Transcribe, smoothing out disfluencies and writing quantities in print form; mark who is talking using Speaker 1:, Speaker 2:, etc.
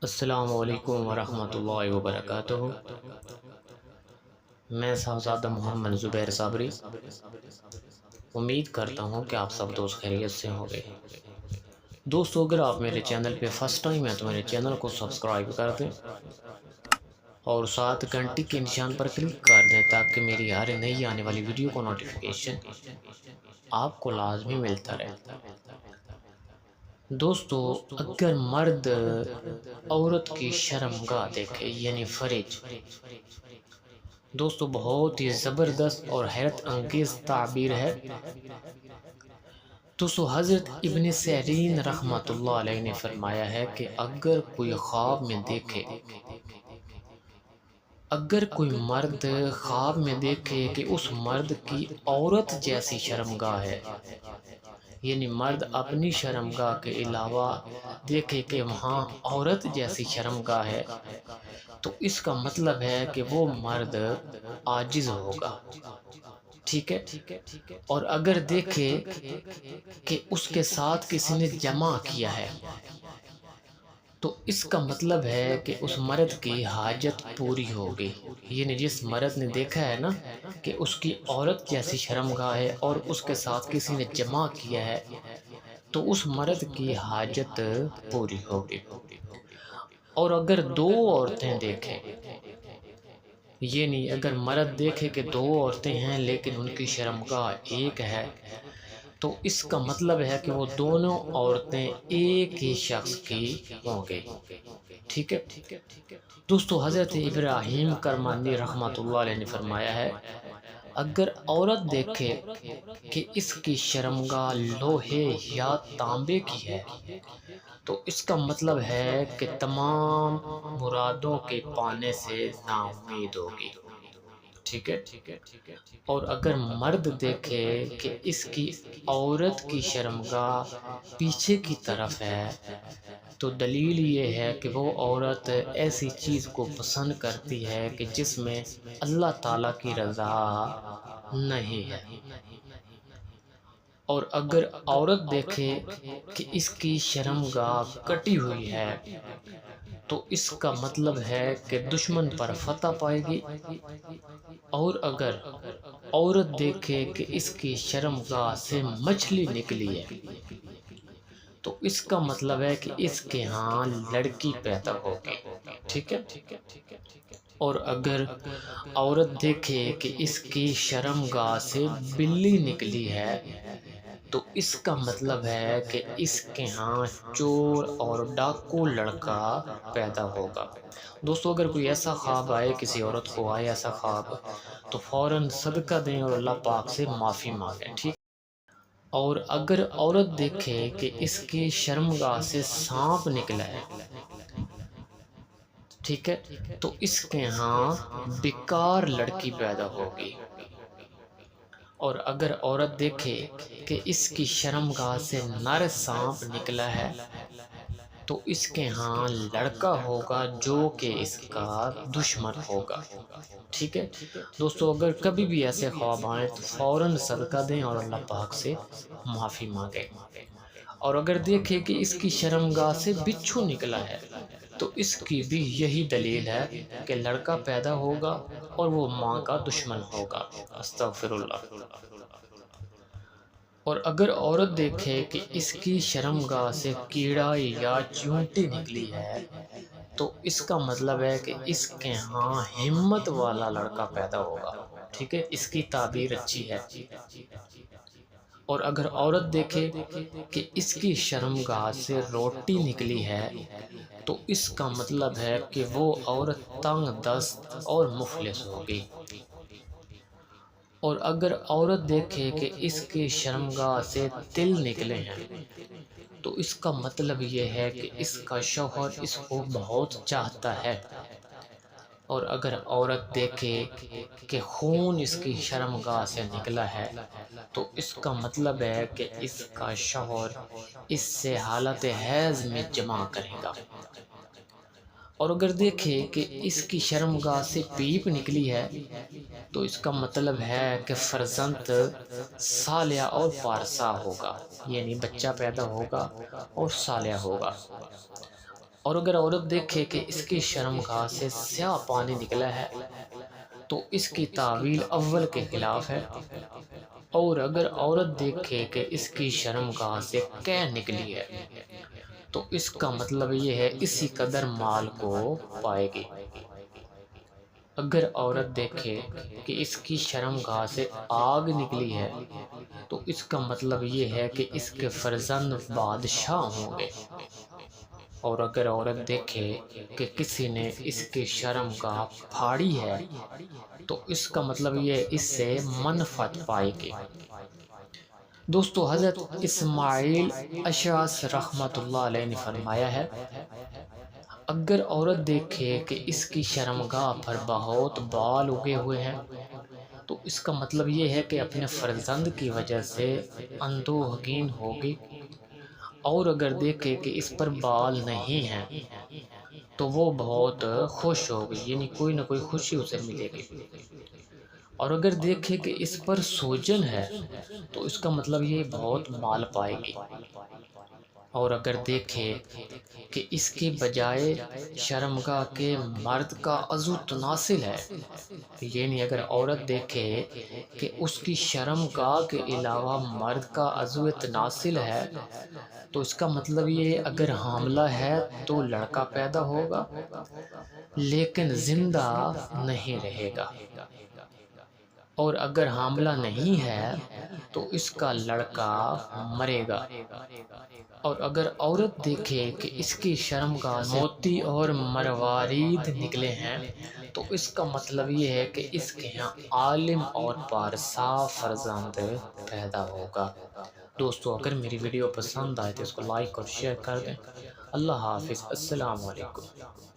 Speaker 1: السلام علیکم ورحمۃ اللہ وبرکاتہ۔ میں صاحبزادہ محمد زبیر صابری امید کرتا ہوں کہ آپ سب دوست خیریت سے ہوں گے۔ دوستو، اگر آپ میرے چینل پہ فرسٹ ٹائم ہیں تو میرے چینل کو سبسکرائب کر دیں اور ساتھ گھنٹی کے نشان پر کلک کر دیں تاکہ میری ہر نئی آنے والی ویڈیو کو نوٹیفیکیشن آپ کو لازمی ملتا رہے۔ دوستو، اگر مرد عورت کی شرمگاہ دیکھے یعنی فرج، دوستو بہت ہی زبردست اور حیرت انگیز تعبیر ہے۔ دوستو، حضرت ابن سیرین رحمۃ اللہ علیہ نے فرمایا ہے کہ اگر کوئی خواب میں دیکھے، اگر کوئی مرد خواب میں دیکھے کہ اس مرد کی عورت جیسی شرمگاہ ہے، یعنی مرد اپنی شرمگاہ کے علاوہ دیکھے کہ وہاں عورت جیسی شرمگاہ ہے، تو اس کا مطلب ہے کہ وہ مرد عاجز ہوگا، ٹھیک ہے۔ اور اگر دیکھے کہ اس کے ساتھ کسی نے جمع کیا ہے، تو اس کا مطلب ہے کہ اس مرد کی حاجت پوری ہوگی۔ یعنی جس مرد نے دیکھا ہے نا کہ اس کی عورت جیسی شرمگاہ ہے اور اس کے ساتھ کسی نے جمع کیا ہے، تو اس مرد کی حاجت پوری ہوگی۔ اور اگر دو عورتیں دیکھیں، یعنی اگر مرد دیکھے کہ دو عورتیں ہیں لیکن ان کی شرمگاہ ایک ہے، تو اس کا مطلب ہے کہ وہ دونوں عورتیں ایک ہی شخص کی ہوں گے، ٹھیک ہے۔ دوستو، حضرت ابراہیم کرمانی رحمۃ اللہ علیہ نے فرمایا ہے، اگر عورت دیکھے کہ اس کی شرمگاہ لوہے یا تانبے کی ہے، تو اس کا مطلب ہے کہ تمام مرادوں کے پانے سے نا امید ہوگی، ٹھیک ہے۔ اور اگر مرد دیکھے کہ اس کی عورت کی شرمگاہ پیچھے کی طرف ہے، تو دلیل یہ ہے کہ وہ عورت ایسی چیز کو پسند کرتی ہے کہ جس میں اللہ تعالیٰ کی رضا نہیں ہے۔ اور اگر عورت دیکھے کہ اس کی شرمگاہ کٹی ہوئی ہے، تو اس کا مطلب ہے کہ دشمن پر فتح پائے گی۔ اور اگر عورت دیکھے کہ اس کی شرمگاہ سے مچھلی نکلی ہے، تو اس کا مطلب ہے کہ اس کے ہاں لڑکی پیدا ہوگی، ٹھیک ہے۔ اور اگر عورت دیکھے کہ اس کی شرمگاہ سے بلی نکلی ہے، تو اس کا مطلب ہے کہ اس کے ہاں چور اور ڈاکو لڑکا پیدا ہوگا۔ دوستو، اگر کوئی ایسا خواب آئے، کسی عورت کو آئے ایسا خواب، تو فوراً صدقہ دیں اور اللہ پاک سے معافی مانگیں، ٹھیک۔ اور اگر عورت دیکھے کہ اس کی شرمگاہ سے سانپ نکلا ہے، ٹھیک ہے، تو اس کے ہاں بیکار لڑکی پیدا ہوگی۔ اور اگر عورت دیکھے کہ اس کی شرمگاہ سے نر سانپ نکلا ہے، تو اس کے ہاں لڑکا ہوگا جو کہ اس کا دشمن ہوگا، ٹھیک ہے۔ دوستو، اگر کبھی بھی ایسے خواب آئیں تو فوراً صدقہ دیں اور اللہ پاک سے معافی مانگیں۔ اور اگر دیکھیں کہ اس کی شرمگاہ سے بچھو نکلا ہے، تو اس کی بھی یہی دلیل ہے کہ لڑکا پیدا ہوگا اور وہ ماں کا دشمن ہوگا، استغفر اللہ۔ اور اگر عورت دیکھے کہ اس کی شرمگاہ سے کیڑا یا چیونٹی نکلی ہے، تو اس کا مطلب ہے کہ اس کے ہاں ہمت والا لڑکا پیدا ہوگا، ٹھیک ہے، اس کی تعبیر اچھی ہے۔ اور اگر عورت دیکھے کہ اس کی شرمگاہ سے روٹی نکلی ہے، تو اس کا مطلب ہے کہ وہ عورت تنگ دست اور مفلس ہوگی۔ اور اگر عورت دیکھے کہ اس کی شرمگاہ سے تل نکلے ہیں، تو اس کا مطلب یہ ہے کہ اس کا شوہر اس کو بہت چاہتا ہے۔ اور اگر عورت دیکھے کہ خون اس کی شرمگاہ سے نکلا ہے، تو اس کا مطلب ہے کہ اس کا شوہر اس سے حالت حیض میں جمع کرے گا۔ اور اگر دیکھے کہ اس کی شرمگاہ سے پیپ نکلی ہے، تو اس کا مطلب ہے کہ فرزند صالح اور پارسا ہوگا، یعنی بچہ پیدا ہوگا اور صالح ہوگا۔ اور اگر عورت دیکھے کہ اس کی شرمگاہ سے سیاہ پانی نکلا ہے تو اس کی تعویل اول کے خلاف ہے، اور اگر عورت دیکھے کہ اس کی شرمگاہ سے قے نکلی ہے تو اس کا مطلب یہ ہے اسی قدر مال کو پائے گی۔ اگر عورت دیکھے کہ اس کی شرمگاہ سے آگ نکلی ہے تو اس کا مطلب یہ ہے کہ اس کے فرزند بادشاہ ہوں گے، اور اگر عورت دیکھے کہ کسی نے اس کی شرمگاہ پھاڑی ہے تو اس کا مطلب یہ اس سے منفعت پائے گی۔ دوستو، حضرت اسماعیل اشعث رحمت اللہ علیہ نے فرمایا ہے، اگر عورت دیکھے کہ اس کی شرمگاہ پر بہت بال اگے ہوئے ہیں تو اس کا مطلب یہ ہے کہ اپنے فرزند کی وجہ سے اندوہگین ہوگی، اور اگر دیکھے کہ اس پر بال نہیں ہیں تو وہ بہت خوش ہوگی، یعنی کوئی نہ کوئی خوشی اسے ملے گی، اور اگر دیکھے کہ اس پر سوجن ہے تو اس کا مطلب یہ بہت مال پائے گی، اور اگر دیکھے کہ اس کے بجائے شرمگاہ کے مرد کا عضو تناسل ہے، یعنی اگر عورت دیکھے کہ اس کی شرمگاہ کے علاوہ مرد کا عضو تناسل ہے تو اس کا مطلب یہ اگر حاملہ ہے تو لڑکا پیدا ہوگا لیکن زندہ نہیں رہے گا، اور اگر حاملہ نہیں ہے تو اس کا لڑکا مرے گا، اور اگر عورت دیکھے کہ اس کی شرمگاہ سے موتی اور مروارید نکلے ہیں تو اس کا مطلب یہ ہے کہ اس کے یہاں عالم اور پارسا فرزند پیدا ہوگا۔ دوستو، اگر میری ویڈیو پسند آئے تو اس کو لائک اور شیئر کر دیں۔ اللہ حافظ، السلام علیکم۔